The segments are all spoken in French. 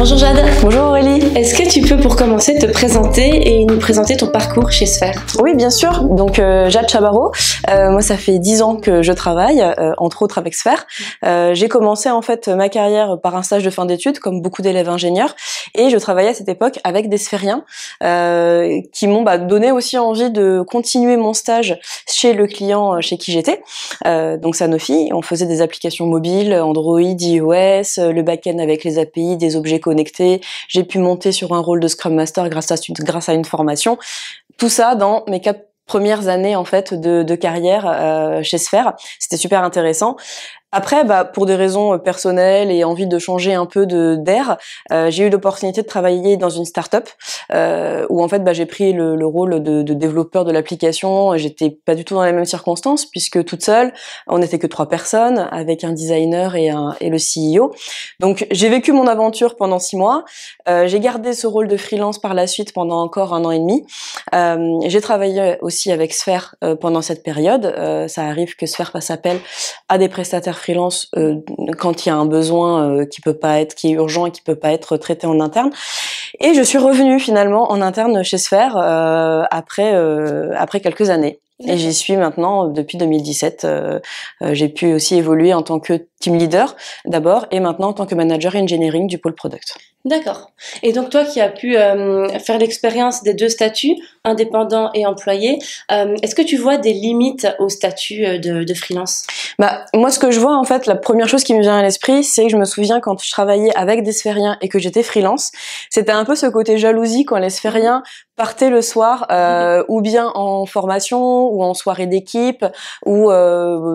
Bonjour Jade. Bonjour Aurélie. Est-ce que tu peux pour commencer te présenter et nous présenter ton parcours chez Sphère? Oui, bien sûr. Donc Jade Chabarro, moi ça fait 10 ans que je travaille, entre autres avec Sphère. J'ai commencé en fait ma carrière par un stage de fin d'études, comme beaucoup d'élèves ingénieurs, et je travaillais à cette époque avec des sphériens qui m'ont donné aussi envie de continuer mon stage chez le client chez qui j'étais, donc Sanofi. On faisait des applications mobiles, Android, iOS, le back-end avec les API, des objets connectés. J'ai pu monter sur un rôle de Scrum Master grâce à une formation. Tout ça dans mes 4 premières années en fait de carrière chez Sphère. C'était super intéressant. Après, pour des raisons personnelles et envie de changer un peu d'air, j'ai eu l'opportunité de travailler dans une start-up où en fait j'ai pris le rôle de développeur de l'application. J'étais pas du tout dans les mêmes circonstances puisque toute seule, on n'était que 3 personnes avec un designer et le CEO. Donc j'ai vécu mon aventure pendant 6 mois. J'ai gardé ce rôle de freelance par la suite pendant encore 1 an et demi. J'ai travaillé aussi avec Sphère pendant cette période. Ça arrive que Sphère fasse appel à des prestataires freelance quand il y a un besoin qui est urgent et qui peut pas être traité en interne. Et je suis revenue finalement en interne chez Sphère après quelques années. Et j'y suis maintenant depuis 2017. J'ai pu aussi évoluer en tant que team leader d'abord et maintenant en tant que manager engineering du pôle product. D'accord. Et donc toi qui as pu faire l'expérience des 2 statuts, indépendant et employé, est-ce que tu vois des limites au statut de freelance? Moi ce que je vois en fait, la première chose qui me vient à l'esprit, c'est que je me souviens quand je travaillais avec des sphériens et que j'étais freelance, c'était un peu ce côté jalousie quand les sphériens partaient le soir ou bien en formation ou en soirée d'équipe ou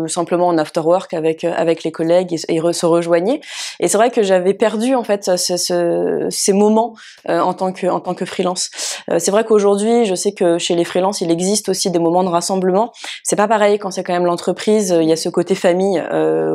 simplement en after work avec les collègues et se rejoignaient. Et c'est vrai que j'avais perdu en fait ces moments en tant que freelance. C'est vrai qu'aujourd'hui, je sais que chez les freelances, il existe aussi des moments de rassemblement. C'est pas pareil quand c'est quand même l'entreprise, il y a ce côté famille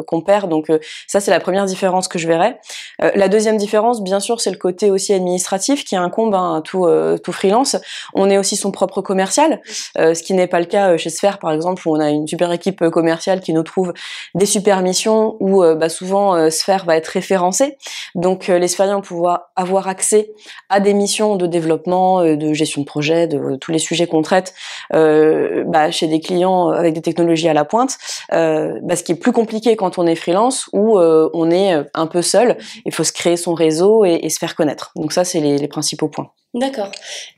qu'on perd. Donc ça, c'est la première différence que je verrais. La deuxième différence, bien sûr, c'est le côté aussi administratif qui incombe à tout freelance. On est aussi son propre commercial, ce qui n'est pas le cas chez Sphère, par exemple, où on a une super équipe commerciale qui nous trouve des super missions où souvent Sphère va être référencée. Donc les sphériens vont pouvoir avoir accès à des missions de développement, de gestion de projet, de tous les sujets qu'on traite chez des clients avec des technologies à la pointe. Ce qui est plus compliqué quand on est freelance où on est un peu seul. Il faut se créer son réseau et se faire connaître. Donc ça, c'est les principaux points. D'accord.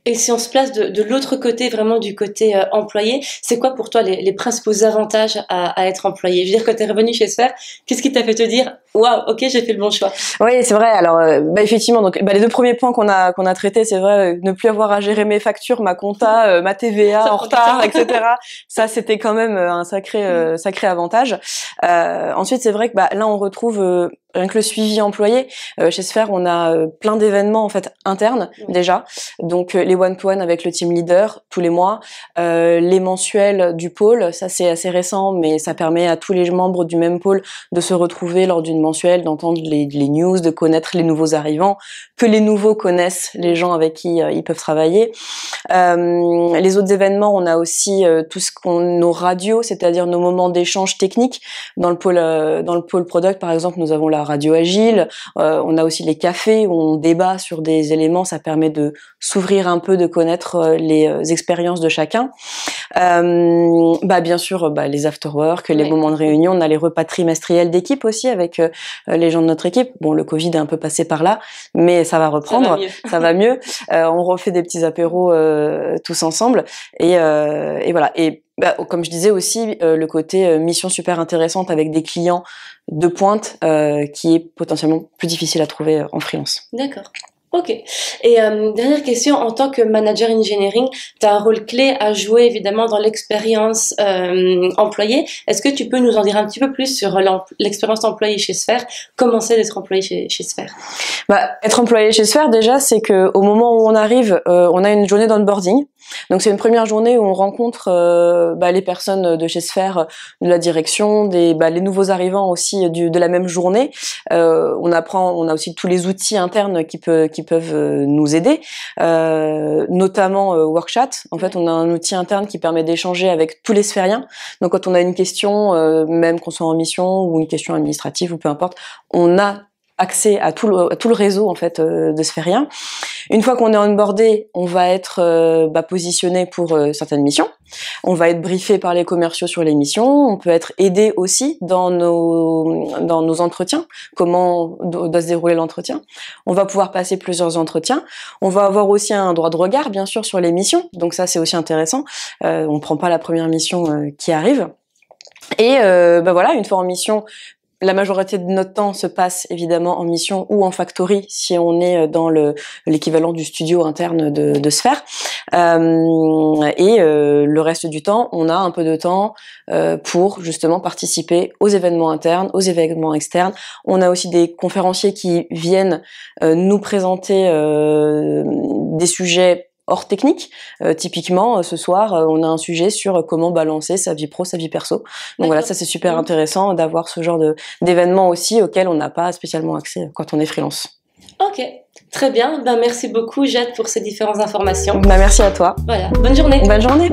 Et si on se place de l'autre côté, vraiment du côté employé, c'est quoi pour toi les principaux avantages à être employé? Je veux dire, quand tu es revenu chez Sphère, qu'est-ce qui t'a fait te dire « Waouh, ok, j'ai fait le bon choix ». Oui, c'est vrai. Alors, effectivement, donc les 2 premiers points qu'on a traités, c'est vrai, ne plus avoir à gérer mes factures, ma compta, ma TVA en retard, etc. Ça, c'était quand même un sacré avantage. Ensuite, c'est vrai que là, on retrouve rien que le suivi employé. Chez Sphère, on a plein d'événements en fait internes déjà. Donc les one-to-one avec le team leader tous les mois, les mensuels du pôle, ça c'est assez récent, mais ça permet à tous les membres du même pôle de se retrouver lors d'une mensuelle, d'entendre les news, de connaître les nouveaux arrivants, que les nouveaux connaissent les gens avec qui ils peuvent travailler. Les autres événements, on a aussi nos radios, c'est-à-dire nos moments d'échange technique. Dans le pôle product, par exemple, nous avons la radio agile. On a aussi les cafés où on débat sur des éléments. Ça permet de s'ouvrir un peu, de connaître les expériences de chacun. Bien sûr, les after-work, les moments de réunion. On a les repas trimestriels d'équipe aussi avec les gens de notre équipe. Bon, le Covid est un peu passé par là, mais ça va reprendre. Ça va mieux. On refait des petits apéros tous ensemble. Et voilà. Et comme je disais aussi, le côté mission super intéressante avec des clients de pointe qui est potentiellement plus difficile à trouver en freelance. D'accord. Ok. Et dernière question, en tant que manager engineering, tu as un rôle clé à jouer évidemment dans l'expérience employée. Est-ce que tu peux nous en dire un petit peu plus sur l'expérience employée chez Sphère? Comment c'est d'être employé chez Sphère? Être employé chez Sphère, déjà, c'est que au moment où on arrive, on a une journée d'onboarding. Donc c'est une première journée où on rencontre les personnes de chez Sphère, de la direction, les nouveaux arrivants aussi de la même journée. On a aussi tous les outils internes qui peuvent nous aider, notamment Workchat. En fait, on a un outil interne qui permet d'échanger avec tous les sphériens. Donc quand on a une question, même qu'on soit en mission ou une question administrative ou peu importe, on a accès à tout le réseau en fait de Sphérien. Une fois qu'on est onboardé, on va être positionné pour certaines missions. On va être briefé par les commerciaux sur les missions. On peut être aidé aussi dans nos entretiens. Comment doit se dérouler l'entretien. On va pouvoir passer plusieurs entretiens. On va avoir aussi un droit de regard, bien sûr, sur les missions. Donc ça, c'est aussi intéressant. On ne prend pas la première mission qui arrive. Et voilà, une fois en mission, la majorité de notre temps se passe évidemment en mission ou en factory si on est dans l'équivalent du studio interne de Sphère. Le reste du temps, on a un peu de temps pour justement participer aux événements internes, aux événements externes. On a aussi des conférenciers qui viennent nous présenter des sujets hors technique. Typiquement, ce soir, on a un sujet sur comment balancer sa vie pro, sa vie perso. Donc voilà, ça c'est super intéressant d'avoir ce genre d'événements aussi auxquels on n'a pas spécialement accès quand on est freelance. Ok, très bien. Ben, merci beaucoup Jade pour ces différentes informations. Ben, merci à toi. Voilà, bonne journée. Bonne journée.